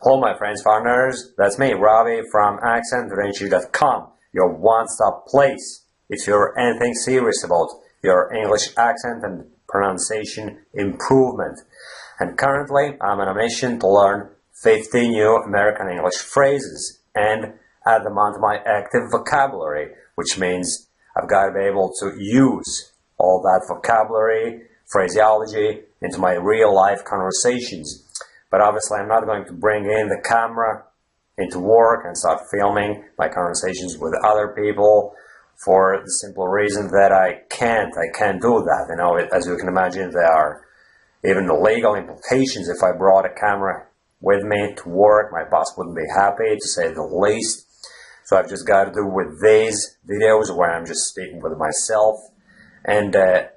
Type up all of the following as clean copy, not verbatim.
Hello my friends farmers, that's me, Robbie from AccentRenchu.com, your one-stop place if you're anything serious about your English accent and pronunciation improvement. And currently I'm on a mission to learn 50 new American English phrases and add them onto my active vocabulary, which means I've got to be able to use all that vocabulary, phraseology into my real-life conversations. But obviously I'm not going to bring in the camera into work and start filming my conversations with other people for the simple reason that I can't do that. You know, as you can imagine, there are even legal implications if I brought a camera with me to work. My boss wouldn't be happy, to say the least. So I've just got to do with these videos where I'm just speaking with myself. And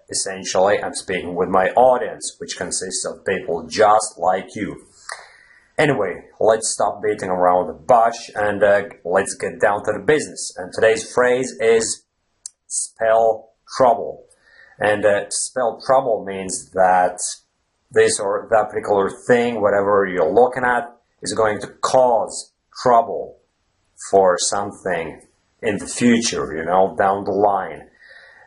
essentially, I'm speaking with my audience, which consists of people just like you. Anyway, let's stop beating around the bush and let's get down to the business. And today's phrase is spell trouble. And spell trouble means that this or that particular thing, whatever you're looking at, is going to cause trouble for something in the future, you know, down the line.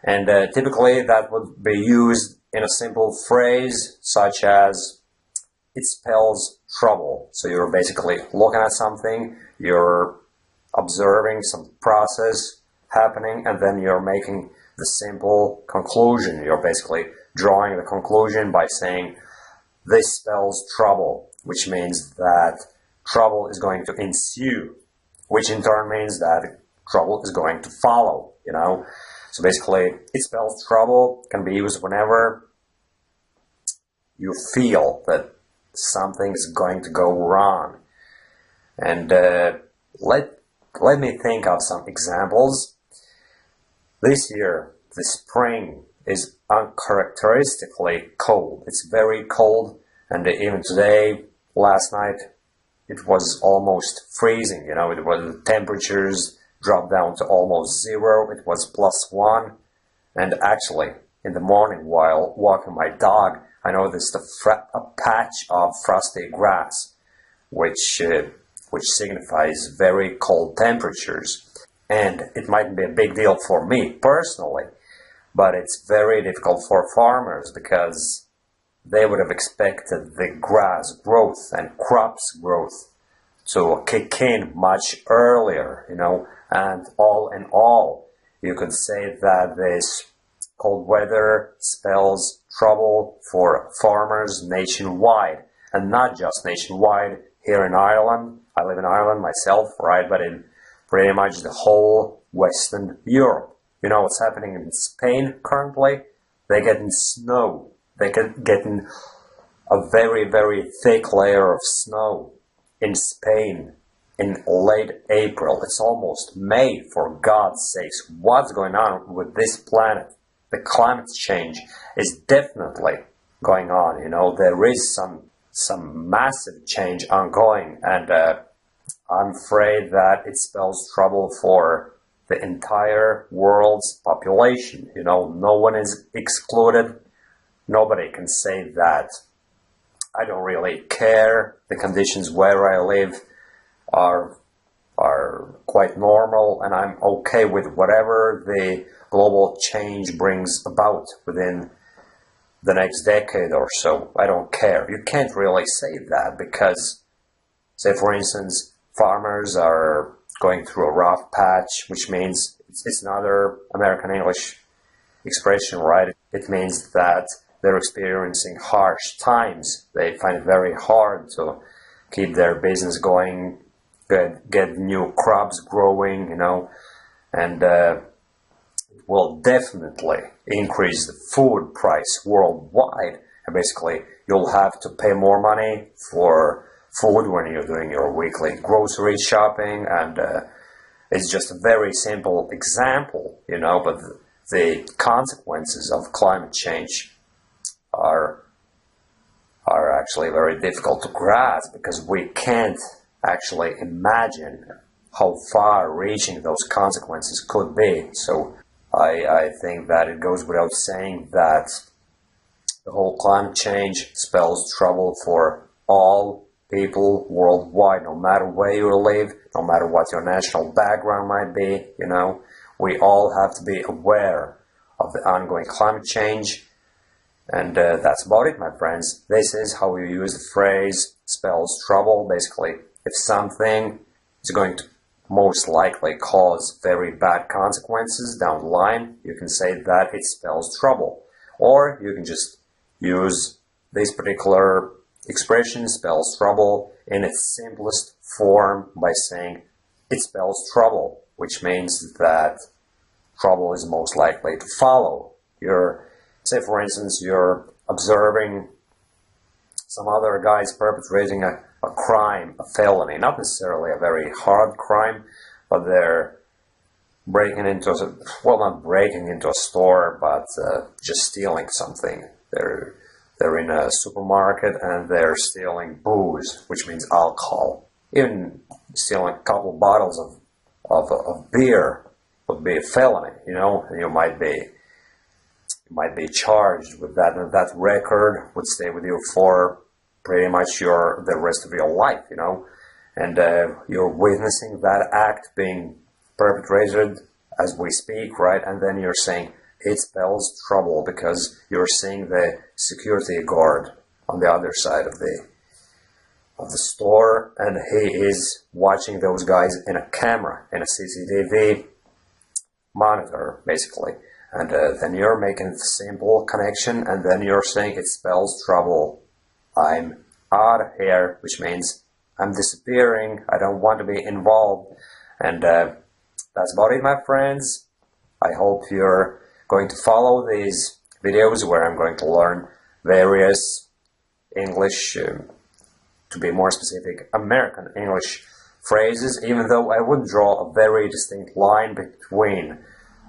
And typically that would be used in a simple phrase such as, it spells trouble. So you're basically looking at something, you're observing some process happening, and then you're making the simple conclusion. You're basically drawing the conclusion by saying, this spells trouble, which means that trouble is going to ensue, which in turn means that trouble is going to follow, you know. So basically, it spells trouble, can be used whenever you feel that something is going to go wrong. And let me think of some examples. This year, the spring is uncharacteristically cold. It's very cold, and even today, last night, it was almost freezing. You know, the temperatures dropped down to almost zero. It was +1. And actually, in the morning while walking my dog, I noticed a patch of frosty grass, which signifies very cold temperatures. And it mightn't be a big deal for me personally, but it's very difficult for farmers because they would have expected the grass growth and crops growth to kick in much earlier, you know. And all in all, you could say that this cold weather spells trouble for farmers nationwide, and not just nationwide. Here in Ireland, I live in Ireland myself, right, but in pretty much the whole Western Europe. You know what's happening in Spain currently? They're getting snow. They're getting a very, very thick layer of snow in Spain in late April. It's almost May, for God's sakes. What's going on with this planet? The climate change is definitely going on. You know, there is some massive change ongoing, and I'm afraid that it spells trouble for the entire world's population. You know, no one is excluded. Nobody can say that I don't really care. The conditions where I live are quite normal, and I'm okay with whatever the global change brings about within the next decade or so. I don't care. You can't really say that because, say for instance, farmers are going through a rough patch, which means it's another American English expression, right? It means that they're experiencing harsh times. They find it very hard to keep their business going, get new crops growing, you know, and will definitely increase the food price worldwide. And basically, you'll have to pay more money for food when you're doing your weekly grocery shopping. And it's just a very simple example, you know, but the consequences of climate change are actually very difficult to grasp because we can't actually imagine how far-reaching those consequences could be. So I think that it goes without saying that the whole climate change spells trouble for all people worldwide, no matter where you live, no matter what your national background might be, we all have to be aware of the ongoing climate change. And that's about it, my friends. This is how you use the phrase spells trouble. Basically, if something is going to most likely cause very bad consequences down the line, you can say that it spells trouble. Or you can just use this particular expression, spells trouble, in its simplest form by saying it spells trouble, which means that trouble is most likely to follow. Say, for instance, you're observing some other guys perpetrating a crime, a felony, not necessarily a very hard crime, but they're breaking into not breaking into a store, but just stealing something. They're in a supermarket and they're stealing booze, which means alcohol. Even stealing a couple bottles of beer would be a felony, and you might be charged with that, and that record would stay with you for pretty much the rest of your life, and you're witnessing that act being perpetrated as we speak, right? And then you're saying it spells trouble because you're seeing the security guard on the other side of the store, and he is watching those guys in a camera, in a CCTV monitor, basically. And then you're making a simple connection, and then you're saying it spells trouble. I'm out of here, which means I'm disappearing. I don't want to be involved. And that's about it, my friends. I hope you're going to follow these videos where I'm going to learn various English, to be more specific, American English phrases, even though I would draw a very distinct line between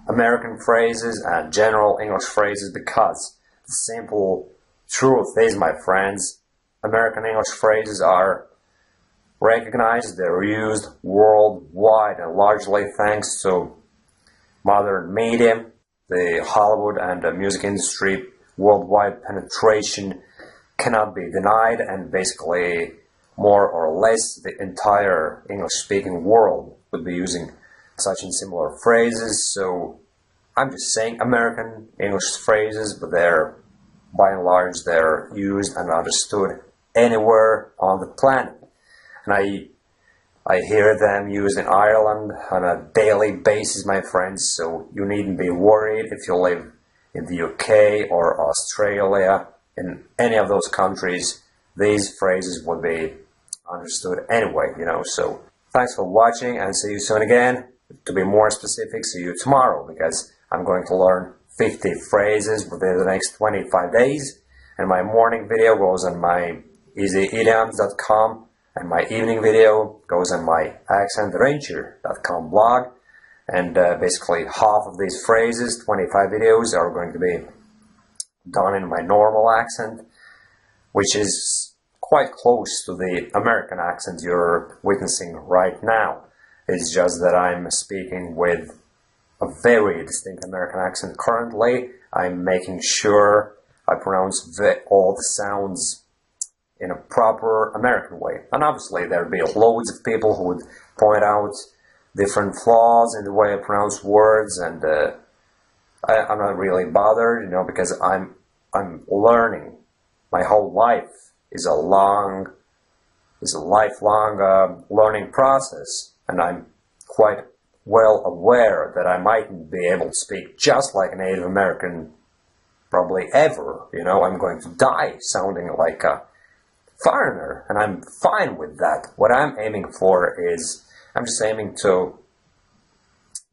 American phrases and general English phrases, because the simple truth is, my friends, American English phrases are recognized, they're used worldwide, and largely thanks to modern media, the Hollywood and the music industry, worldwide penetration cannot be denied, and basically more or less the entire English-speaking world would be using such and similar phrases. So I'm just saying American English phrases, but by and large they're used and understood anywhere on the planet, and I hear them used in Ireland on a daily basis, my friends. So you needn't be worried if you live in the UK or Australia. In any of those countries, these phrases would be understood anyway, So thanks for watching, and see you soon again. To be more specific, see you tomorrow, because I'm going to learn 50 phrases within the next 25 days. And my morning video goes on my easyidioms.com, and my evening video goes on my accentranger.com blog. And basically half of these phrases, 25 videos, are going to be done in my normal accent, which is quite close to the American accent you're witnessing right now. It's just that I'm speaking with a very distinct American accent currently. I'm making sure I pronounce all the sounds in a proper American way. And obviously there'd be loads of people who would point out different flaws in the way I pronounce words, and I'm not really bothered, because I'm learning. My whole life is a lifelong learning process, and I'm quite well aware that I mightn't be able to speak just like a Native American probably ever. I'm going to die sounding like a foreigner, and I'm fine with that. What I'm aiming for is, I'm just aiming to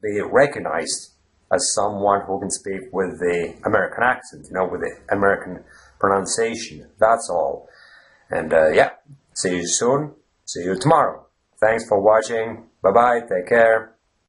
be recognized as someone who can speak with the American accent, with the American pronunciation. That's all. And yeah, see you soon. See you tomorrow. Thanks for watching. Bye-bye. Take care.